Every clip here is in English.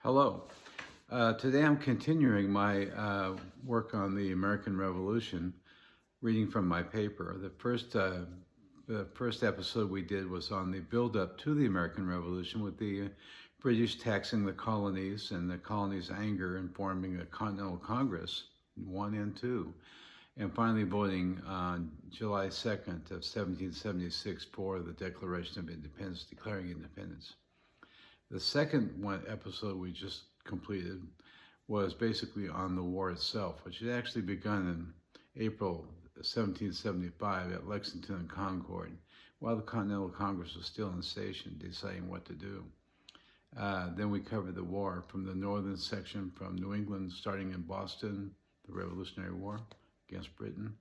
Hello. Today I'm continuing my work on the American Revolution, reading from my paper. The first episode we did was on the build-up to the American Revolution, with the British taxing the colonies and the colonies' anger in forming a Continental Congress, 1 and 2, and finally voting on July 2nd of 1776 for the Declaration of Independence, declaring independence. The second episode we just completed was basically on the war itself, which had actually begun in April 1775 at Lexington and Concord, while the Continental Congress was still in session deciding what to do. Then we covered the war from the northern section, from New England, starting in Boston, the Revolutionary War against Britain,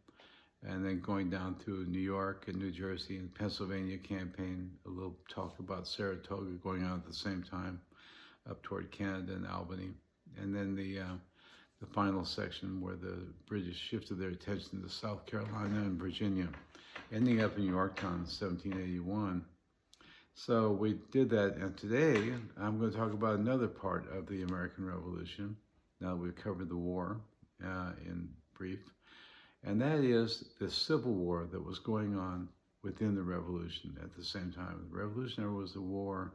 and then going down through New York and New Jersey and Pennsylvania campaign, a little talk about Saratoga going on at the same time, up toward Canada and Albany. And then the final section where the British shifted their attention to South Carolina and Virginia, ending up in Yorktown in 1781. So we did that, and today I'm going to talk about another part of the American Revolution, now that we've covered the war in brief. And that is the Civil War that was going on within the Revolution at the same time. The Revolutionary was a war,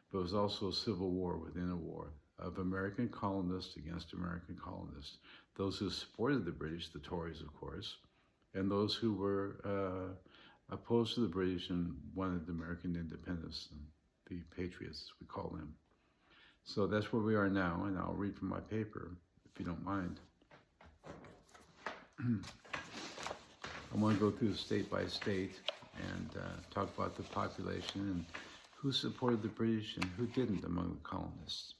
but it was also a civil war within a war of American colonists against American colonists. Those who supported the British, the Tories, of course, and those who were opposed to the British and wanted American independence, the Patriots, as we call them. So that's where we are now, and I'll read from my paper, if you don't mind. I want to go through state by state and talk about the population and who supported the British and who didn't among the colonists.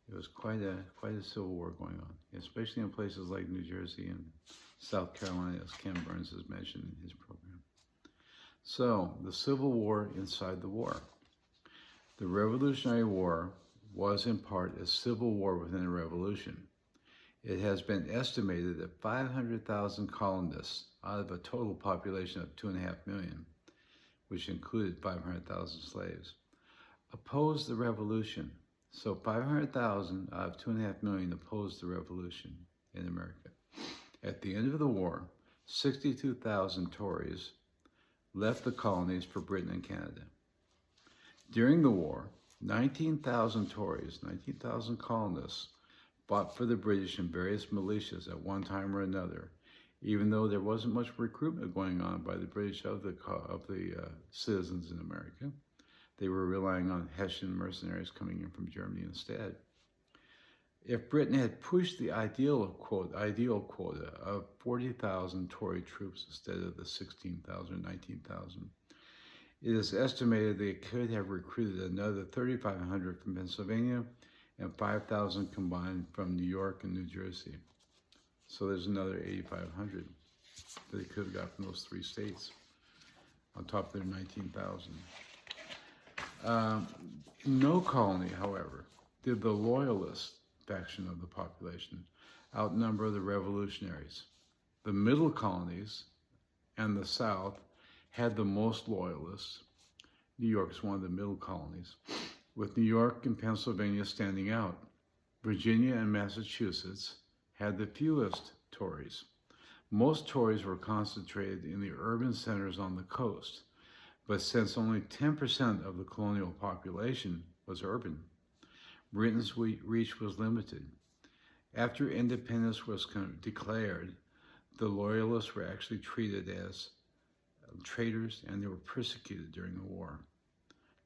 It was quite a civil war going on, especially in places like New Jersey and South Carolina, as Ken Burns has mentioned in his program. So, the Civil War inside the war. The Revolutionary War was in part a civil war within a revolution. It has been estimated that 500,000 colonists out of a total population of 2.5 million, which included 500,000 slaves, opposed the revolution. So 500,000 out of 2.5 million opposed the revolution in America. At the end of the war, 62,000 Tories left the colonies for Britain and Canada. During the war, 19,000 Tories, 19,000 colonists, fought for the British in various militias at one time or another, even though there wasn't much recruitment going on by the British of the citizens in America. They were relying on Hessian mercenaries coming in from Germany instead. If Britain had pushed the ideal quota of 40,000 Tory troops instead of the 16,000 or 19,000, it is estimated they could have recruited another 3,500 from Pennsylvania and 5,000 combined from New York and New Jersey. So there's another 8,500 that they could have got from those three states, on top of their 19,000. No colony, however, did the loyalist faction of the population outnumber the revolutionaries. The middle colonies and the South had the most loyalists. New York is one of the middle colonies, with New York and Pennsylvania standing out. Virginia and Massachusetts had the fewest Tories. Most Tories were concentrated in the urban centers on the coast, but since only 10% of the colonial population was urban, Britain's reach was limited. After independence was declared, the Loyalists were actually treated as traitors, and they were persecuted during the war,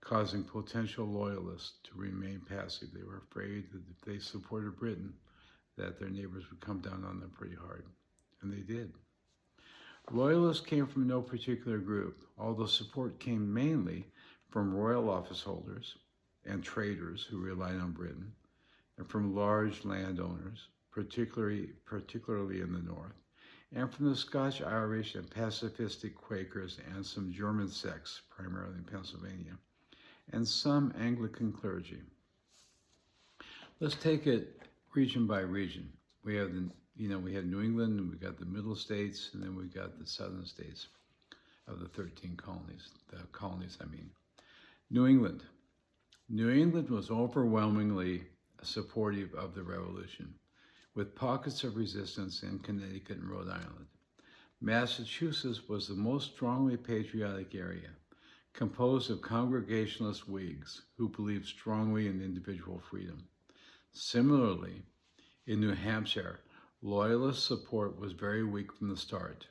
causing potential Loyalists to remain passive. They were afraid that if they supported Britain, that their neighbors would come down on them pretty hard, and they did. Loyalists came from no particular group, although support came mainly from royal office holders and traders who relied on Britain, and from large landowners, particularly in the north, and from the Scotch, Irish, and pacifistic Quakers and some German sects, primarily in Pennsylvania, and some Anglican clergy. Let's take it region by region. We have we had New England, and we got the middle states, and then we got the southern states of the 13 colonies, New England. New England was overwhelmingly supportive of the revolution, with pockets of resistance in Connecticut and Rhode Island. Massachusetts was the most strongly patriotic area, composed of Congregationalist Whigs who believed strongly in individual freedom. Similarly, in New Hampshire, Loyalist support was very weak from the start.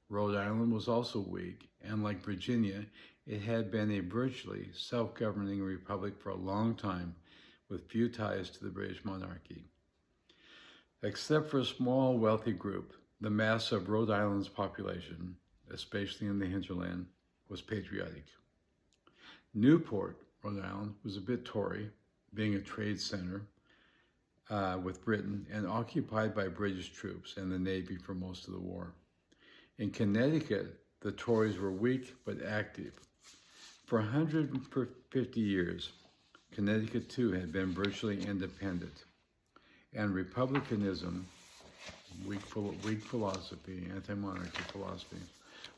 Rhode Island was also weak, and like Virginia, it had been a virtually self-governing republic for a long time, with few ties to the British monarchy. Except for a small, wealthy group, the mass of Rhode Island's population, especially in the hinterland, was patriotic. Newport, Rhode Island, was a bit Tory, being a trade center with Britain and occupied by British troops and the Navy for most of the war. In Connecticut, the Tories were weak but active. For 150 years, Connecticut too had been virtually independent, and republicanism, weak philosophy, anti-monarchy philosophy,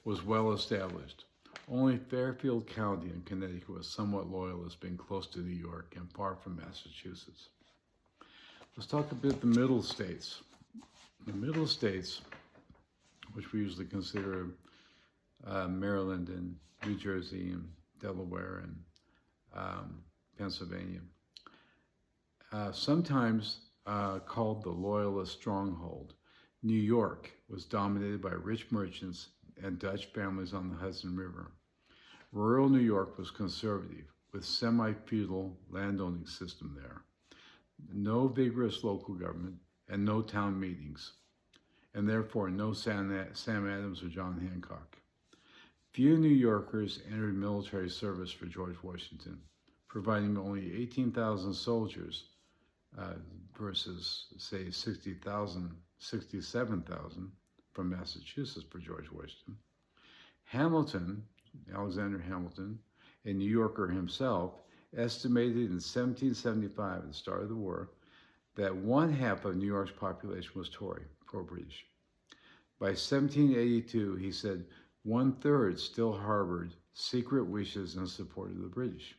was well established. Only Fairfield County in Connecticut was somewhat loyalist, being close to New York and far from Massachusetts. Let's talk a bit the middle states. The middle states, which we usually consider Maryland and New Jersey and Delaware and Pennsylvania, sometimes called the Loyalist stronghold. New York was dominated by rich merchants and Dutch families on the Hudson River. Rural New York was conservative, with semi-feudal landowning system there. No vigorous local government and no town meetings, and therefore no Sam Adams or John Hancock. Few New Yorkers entered military service for George Washington, providing only 18,000 soldiers versus, say, 67,000 from Massachusetts for George Washington. Hamilton, Alexander Hamilton, a New Yorker himself, estimated in 1775, at the start of the war, that one half of New York's population was Tory, pro-British. By 1782, he said 1/3 still harbored secret wishes in support of the British.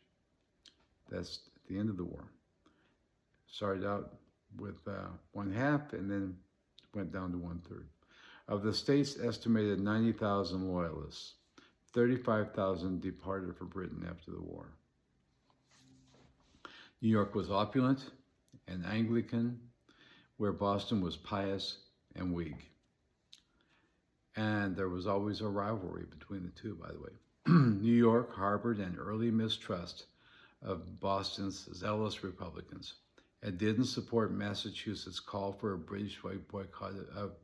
That's at the end of the war. Started out with 1/2 and then went down to 1/3. Of the state's estimated 90,000 loyalists, 35,000 departed for Britain after the war. New York was opulent and Anglican, where Boston was pious and Whig. And there was always a rivalry between the two, by the way. New York harbored an early mistrust of Boston's zealous Republicans and didn't support Massachusetts' call for a boycott of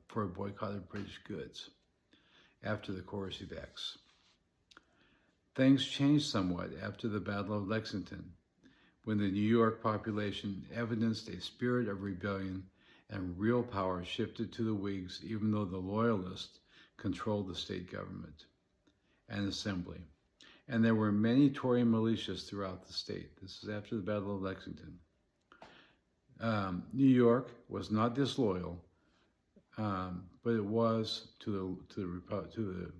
British goods after the coercive acts. Things changed somewhat after the Battle of Lexington, when the New York population evidenced a spirit of rebellion and real power shifted to the Whigs, even though the Loyalists controlled the state government and assembly. And there were many Tory militias throughout the state. This is after the Battle of Lexington. New York was not disloyal, but it was to the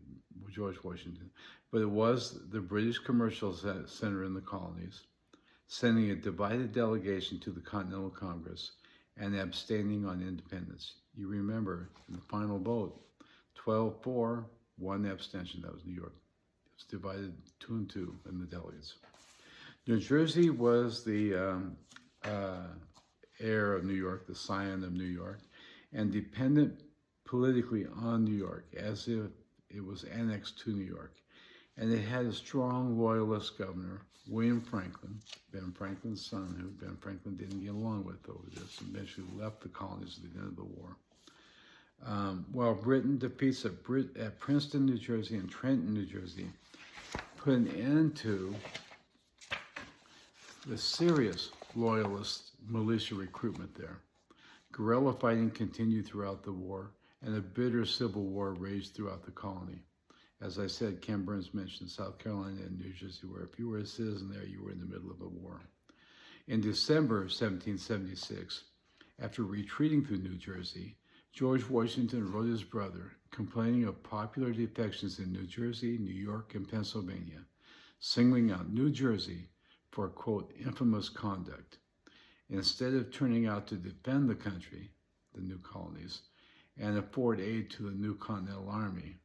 George Washington. But it was the British commercial center in the colonies, sending a divided delegation to the Continental Congress and abstaining on independence. You remember, in the final vote, 12-4, one abstention. That was New York. It was divided 2-2 in the delegates. New Jersey was the heir of New York, the scion of New York, and dependent politically on New York, as if it was annexed to New York. And it had a strong loyalist governor, William Franklin, Ben Franklin's son, who Ben Franklin didn't get along with over this, and eventually left the colonies at the end of the war. While Britain defeats at Princeton, New Jersey, and Trenton, New Jersey, put an end to the serious loyalist militia recruitment there. Guerrilla fighting continued throughout the war, and a bitter civil war raged throughout the colony. As I said, Ken Burns mentioned South Carolina and New Jersey, where if you were a citizen there, you were in the middle of a war. In December 1776, after retreating through New Jersey, George Washington wrote his brother, complaining of popular defections in New Jersey, New York, and Pennsylvania, singling out New Jersey for, quote, infamous conduct. Instead of turning out to defend the country, the new colonies, and afford aid to the new Continental Army,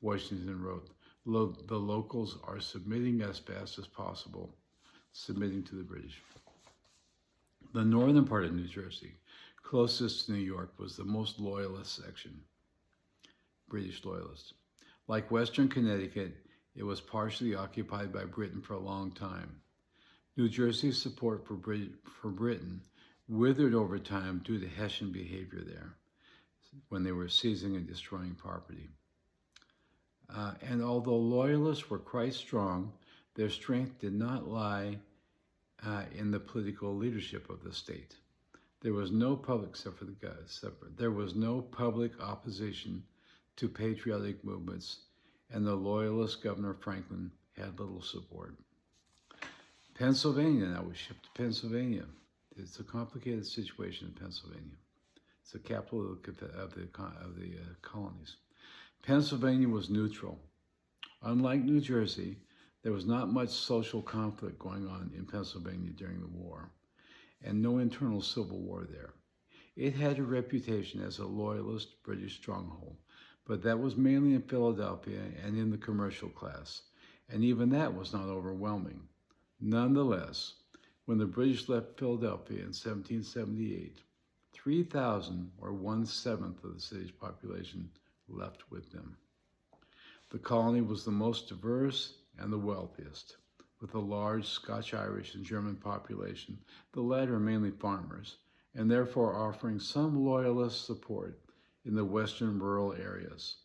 Washington wrote, the locals are submitting as fast as possible, submitting to the British. The northern part of New Jersey, closest to New York, was the most loyalist section, British loyalists. Like Western Connecticut, it was partially occupied by Britain for a long time. New Jersey's support for Britain withered over time due to Hessian behavior there when they were seizing and destroying property. And although loyalists were quite strong, their strength did not lie in the political leadership of the state. There was no public, there was no public opposition to patriotic movements, and the loyalist Governor Franklin had little support. Pennsylvania, now we shift to Pennsylvania. It's a complicated situation in Pennsylvania. It's the capital of the colonies. Pennsylvania was neutral. Unlike New Jersey, there was not much social conflict going on in Pennsylvania during the war, and no internal civil war there. It had a reputation as a loyalist British stronghold, but that was mainly in Philadelphia and in the commercial class, and even that was not overwhelming. Nonetheless, when the British left Philadelphia in 1778, 3,000, or 1/7 of the city's population, left with them. The colony was the most diverse and the wealthiest, with a large Scotch-Irish and German population, the latter mainly farmers, and therefore offering some loyalist support in the western rural areas.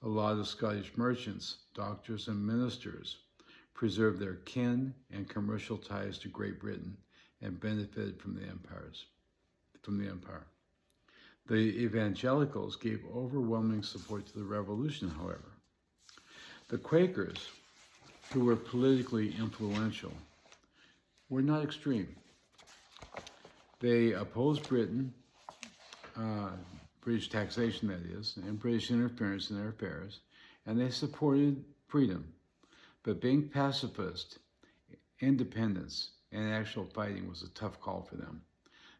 A lot of Scottish merchants, doctors, and ministers preserved their kin and commercial ties to Great Britain and benefited from the empire. The evangelicals gave overwhelming support to the revolution, however. The Quakers, who were politically influential, were not extreme. They opposed Britain, British taxation that is, and British interference in their affairs, and they supported freedom. But being pacifist, independence, and actual fighting was a tough call for them.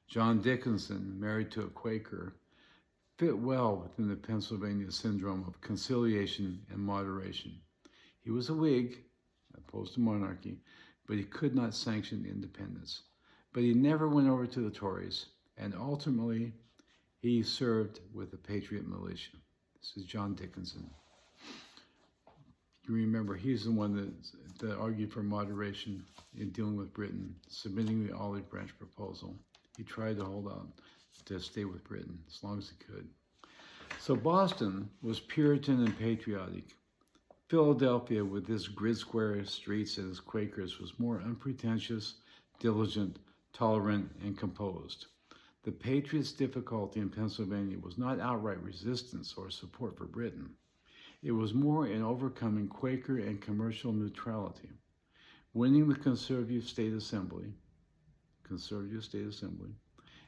John Dickinson, married to a Quaker, fit well within the Pennsylvania syndrome of conciliation and moderation. He was a Whig, opposed to monarchy, but he could not sanction independence. But he never went over to the Tories, and ultimately he served with the Patriot Militia. This is John Dickinson. You remember, he's the one that argued for moderation in dealing with Britain, submitting the Olive Branch proposal. He tried to hold out to stay with Britain as long as he could. So Boston was Puritan and patriotic. Philadelphia, with its grid square streets and its Quakers, was more unpretentious, diligent, tolerant, and composed. The Patriots' difficulty in Pennsylvania was not outright resistance or support for Britain. It was more in overcoming Quaker and commercial neutrality, winning the Conservative State Assembly,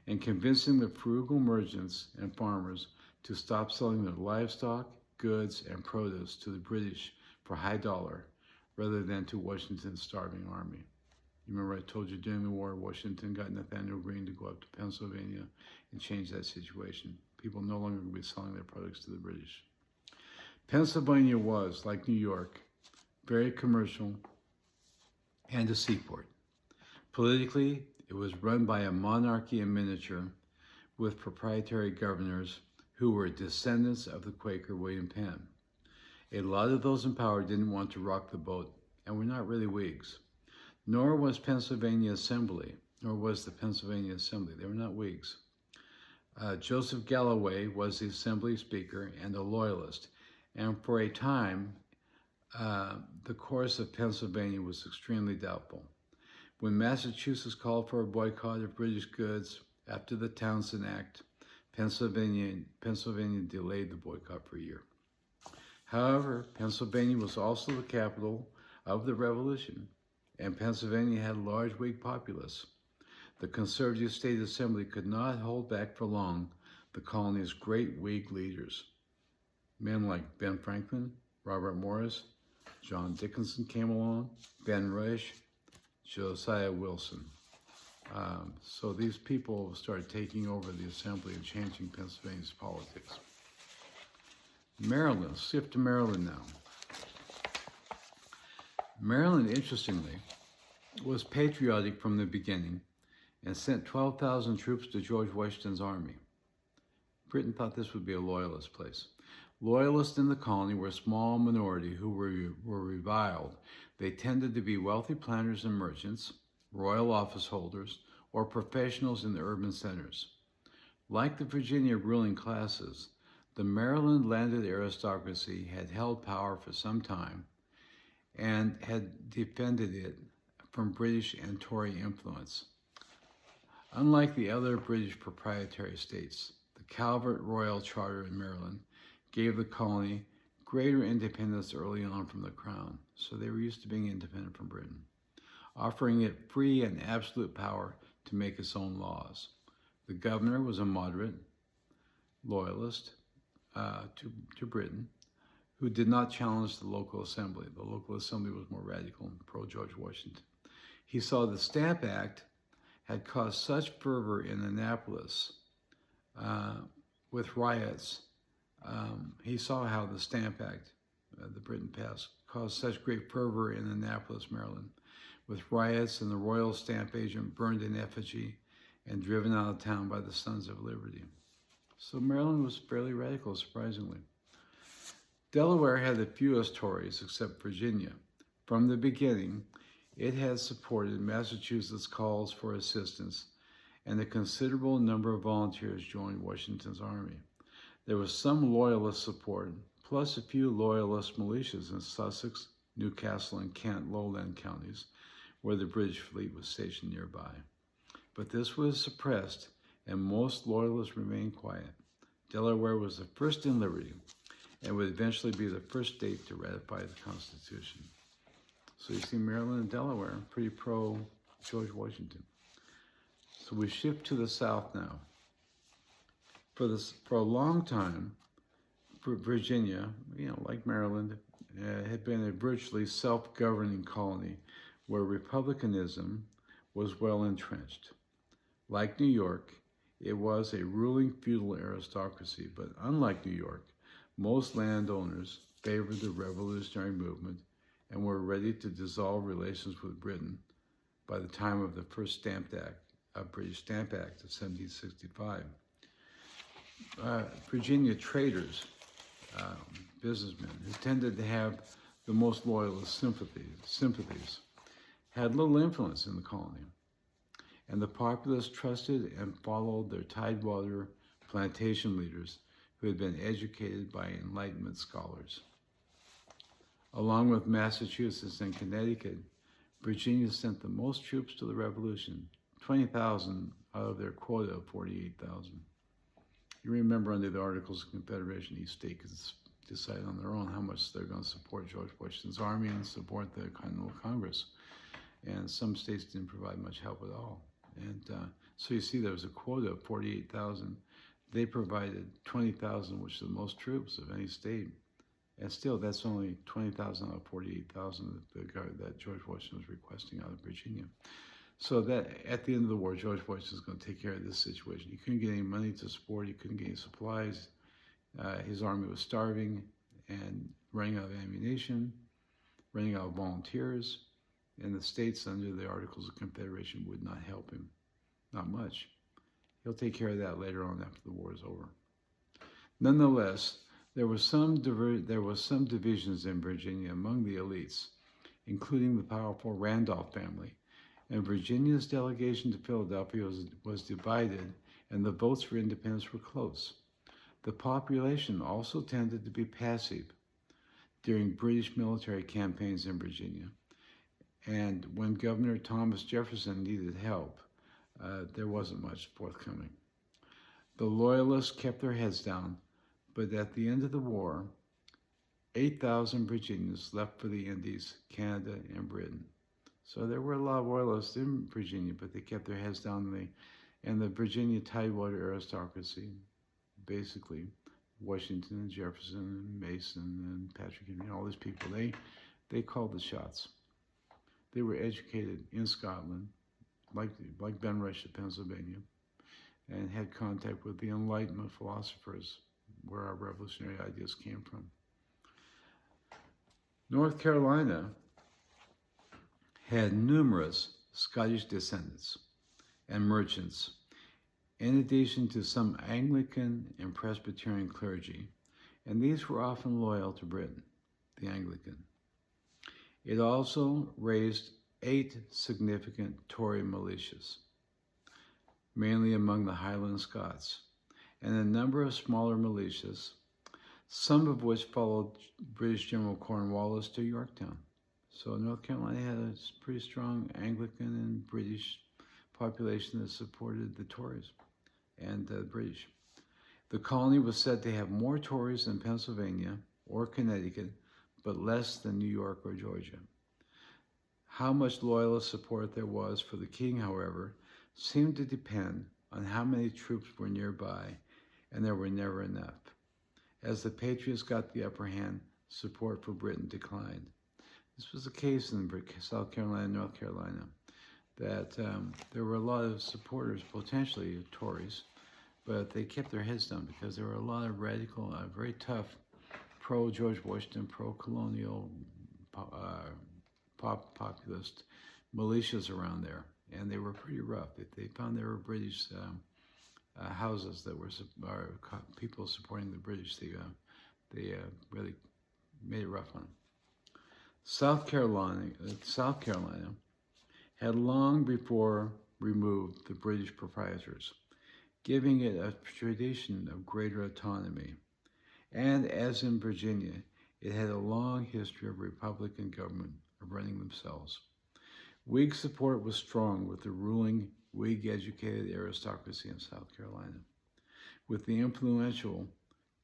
and convincing the frugal merchants and farmers to stop selling their livestock, goods, and produce to the British for high dollar rather than to Washington's starving army. You remember I told you during the war, Washington got Nathanael Greene to go up to Pennsylvania and change that situation. People no longer would be selling their products to the British. Pennsylvania was, like New York, very commercial and a seaport. Politically, it was run by a monarchy in miniature with proprietary governors who were descendants of the Quaker William Penn. A lot of those in power didn't want to rock the boat and were not really Whigs. Nor was the Pennsylvania Assembly. They were not Whigs. Joseph Galloway was the Assembly Speaker and a loyalist, and for a time, the course of Pennsylvania was extremely doubtful. When Massachusetts called for a boycott of British goods after the Townshend Act, Pennsylvania delayed the boycott for a year. However, Pennsylvania was also the capital of the Revolution, and Pennsylvania had a large Whig populace. The Conservative State Assembly could not hold back for long the colony's great Whig leaders. Men like Ben Franklin, Robert Morris, John Dickinson came along, Ben Rush, Josiah Wilson. So these people started taking over the assembly and changing Pennsylvania's politics. Maryland, shift to Maryland now. Maryland, interestingly, was patriotic from the beginning and sent 12,000 troops to George Washington's army. Britain thought this would be a loyalist place. Loyalists in the colony were a small minority who were reviled. They tended to be wealthy planters and merchants, royal office holders, or professionals in the urban centers. Like the Virginia ruling classes, the Maryland landed aristocracy had held power for some time and had defended it from British and Tory influence. Unlike the other British proprietary states, the Calvert Royal Charter in Maryland gave the colony greater independence early on from the crown, so they were used to being independent from Britain, offering it free and absolute power to make its own laws. The governor was a moderate loyalist to Britain, who did not challenge the local assembly. The local assembly was more radical and pro-George Washington. He saw the Stamp Act had caused such fervor in Annapolis with riots. He saw how the Stamp Act that Britain passed caused such great fervor in Annapolis, Maryland, with riots and the royal stamp agent burned in effigy and driven out of town by the Sons of Liberty. So Maryland was fairly radical, surprisingly. Delaware had the fewest Tories except Virginia. From the beginning, it had supported Massachusetts' calls for assistance, and a considerable number of volunteers joined Washington's army. There was some loyalist support, plus a few loyalist militias in Sussex, Newcastle, and Kent lowland counties, where the British fleet was stationed nearby. But this was suppressed, and most loyalists remained quiet. Delaware was the first in liberty, and would eventually be the first state to ratify the Constitution. So you see Maryland and Delaware, pretty pro-George Washington. So we shift to the South now. For a long time, Virginia, like Maryland, had been a virtually self-governing colony where republicanism was well entrenched. Like New York, it was a ruling feudal aristocracy, but unlike New York, most landowners favored the revolutionary movement and were ready to dissolve relations with Britain by the time of the first British Stamp Act of 1765. Virginia traders, businessmen, who tended to have the most loyalist sympathies, had little influence in the colony, and the populace trusted and followed their Tidewater plantation leaders who had been educated by Enlightenment scholars. Along with Massachusetts and Connecticut, Virginia sent the most troops to the Revolution, 20,000 out of their quota of 48,000. You remember under the Articles of Confederation, each state could decide on their own how much they're going to support George Washington's army and support the Continental Congress. And some states didn't provide much help at all. And so you see there was a quota of 48,000. They provided 20,000, which is the most troops of any state. And still, that's only 20,000 out of 48,000 that George Washington was requesting out of Virginia. So that at the end of the war, George Washington was going to take care of this situation. He couldn't get any money to support. He couldn't get any supplies. His army was starving and running out of ammunition, running out of volunteers. And the states under the Articles of Confederation would not help him. Not much. He'll take care of that later on after the war is over. Nonetheless, there was some divisions in Virginia among the elites, including the powerful Randolph family, and Virginia's delegation to Philadelphia was divided, and the votes for independence were close. The population also tended to be passive during British military campaigns in Virginia, and when Governor Thomas Jefferson needed help, there wasn't much forthcoming. The Loyalists kept their heads down, but at the end of the war, 8,000 Virginians left for the Indies, Canada, and Britain. So there were a lot of Loyalists in Virginia, but they kept their heads down. And the Virginia Tidewater aristocracy, basically, Washington and Jefferson and Mason and Patrick Henry, all these people, they called the shots. They were educated in Scotland, like Ben Rush of Pennsylvania, and had contact with the Enlightenment philosophers, where our revolutionary ideas came from. North Carolina had numerous Scottish descendants and merchants, in addition to some Anglican and Presbyterian clergy, and these were often loyal to Britain, the Anglican. It also raised 8 significant Tory militias, mainly among the Highland Scots, and a number of smaller militias, some of which followed British General Cornwallis to Yorktown. So North Carolina had a pretty strong Anglican and British population that supported the Tories and the British. The colony was said to have more Tories than Pennsylvania or Connecticut, but less than New York or Georgia. How much loyalist support there was for the king, however, seemed to depend on how many troops were nearby, and there were never enough. As the Patriots got the upper hand, support for Britain declined. This was the case in South Carolina and North Carolina, that there were a lot of supporters, potentially Tories, but they kept their heads down because there were a lot of radical, very tough, pro-George Washington, pro-colonial populist militias around there, and they were pretty rough. They found there were British houses that were people supporting the British. They really made it rough on them. South Carolina had long before removed the British proprietors, giving it a tradition of greater autonomy. And as in Virginia, it had a long history of Republican government of running themselves. Whig support was strong with the ruling Whig-educated aristocracy in South Carolina, with the influential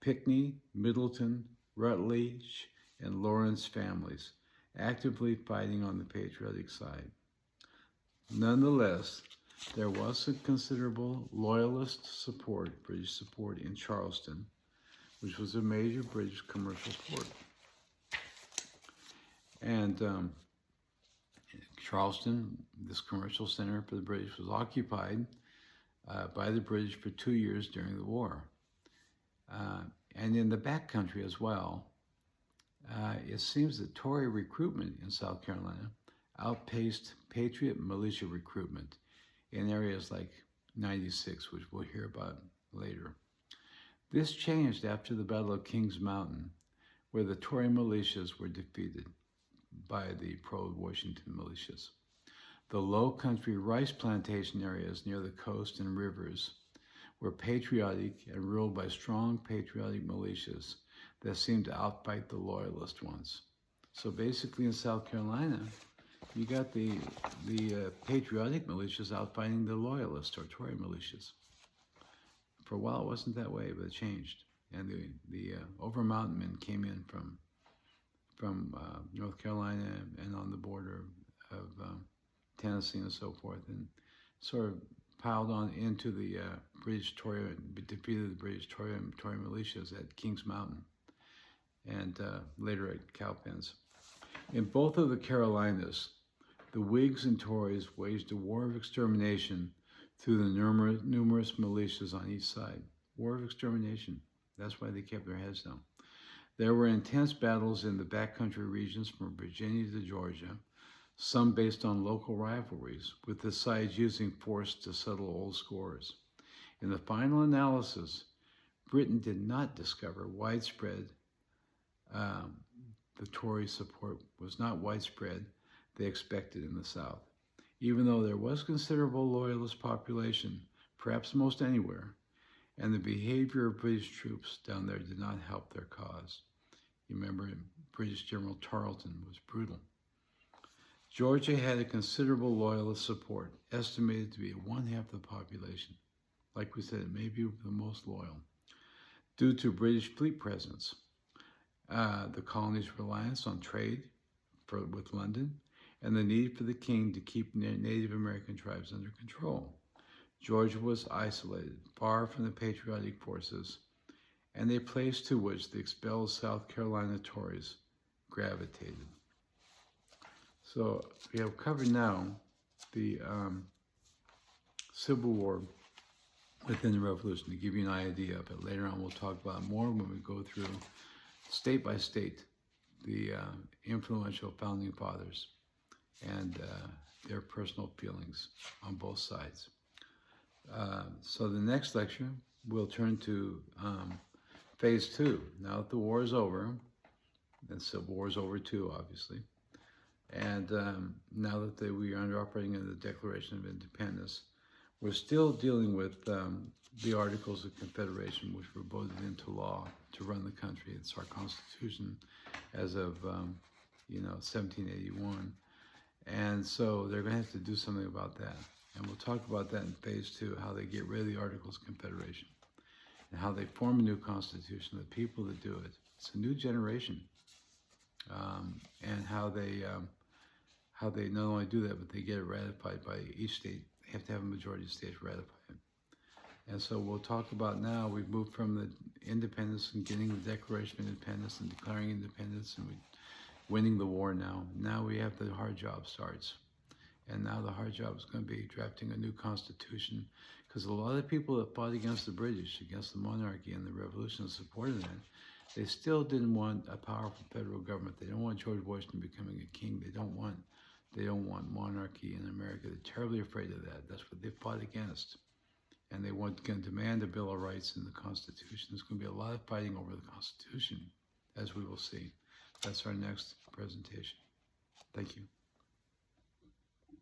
Pinckney, Middleton, Rutledge, and Lawrence families actively fighting on the patriotic side. Nonetheless, there was a considerable loyalist support, British support in Charleston, which was a major British commercial port. And Charleston, this commercial center for the British, was occupied by the British for 2 years during the war. And in the backcountry as well, it seems that Tory recruitment in South Carolina outpaced Patriot militia recruitment in areas like 96, which we'll hear about later. This changed after the Battle of Kings Mountain, where the Tory militias were defeated by the pro-Washington militias. The low-country rice plantation areas near the coast and rivers were patriotic and ruled by strong patriotic militias that seemed to outfight the loyalist ones. So basically in South Carolina, you got the patriotic militias outfighting the loyalist or Tory militias. For a while it wasn't that way, but it changed. And the Over-Mountain men came in from North Carolina and on the border of Tennessee and so forth, and sort of piled on into the British Tory, defeated the British Tory militias at Kings Mountain and later at Cowpens. In both of the Carolinas, the Whigs and Tories waged a war of extermination through the numerous militias on each side. War of extermination. That's why they kept their heads down. There were intense battles in the backcountry regions from Virginia to Georgia, some based on local rivalries, with the sides using force to settle old scores. In the final analysis, Britain did not discover widespread, the Tory support was not widespread they expected in the South. Even though there was considerable loyalist population, perhaps most anywhere, and the behavior of British troops down there did not help their cause. You remember British General Tarleton was brutal. Georgia had a considerable loyalist support, estimated to be 1/2 the population. Like we said, maybe the most loyal, due to British fleet presence, the colony's reliance on trade with London, and the need for the king to keep Native American tribes under control. Georgia was isolated, far from the patriotic forces, and a place to which the expelled South Carolina Tories gravitated. So we have covered now the civil war within the revolution, to give you an idea of it. Later on, we'll talk about more when we go through state by state the influential founding fathers and their personal feelings on both sides. So the next lecture, we'll turn to phase 2. Now that the war is over, the Civil War is over too, obviously, and now that we are operating in the Declaration of Independence, we're still dealing with the Articles of Confederation, which were voted into law to run the country. It's our Constitution as of 1781, and so they're going to have to do something about that. And we'll talk about that in phase 2, how they get rid of the Articles of Confederation and how they form a new constitution, the people that do it. It's a new generation, and how they not only do that, but they get it ratified by each state. They have to have a majority of states ratify it. And so we'll talk about now, we've moved from the independence and getting the Declaration of Independence and declaring independence and winning the war now. Now we have the hard job starts. And now the hard job is going to be drafting a new constitution, because a lot of the people that fought against the British, against the monarchy and the revolution and supported it, they still didn't want a powerful federal government. They don't want George Washington becoming a king. They don't want monarchy in America. They're terribly afraid of that. That's what they fought against. And they going to demand a Bill of Rights in the Constitution. There's going to be a lot of fighting over the Constitution, as we will see. That's our next presentation. Thank you.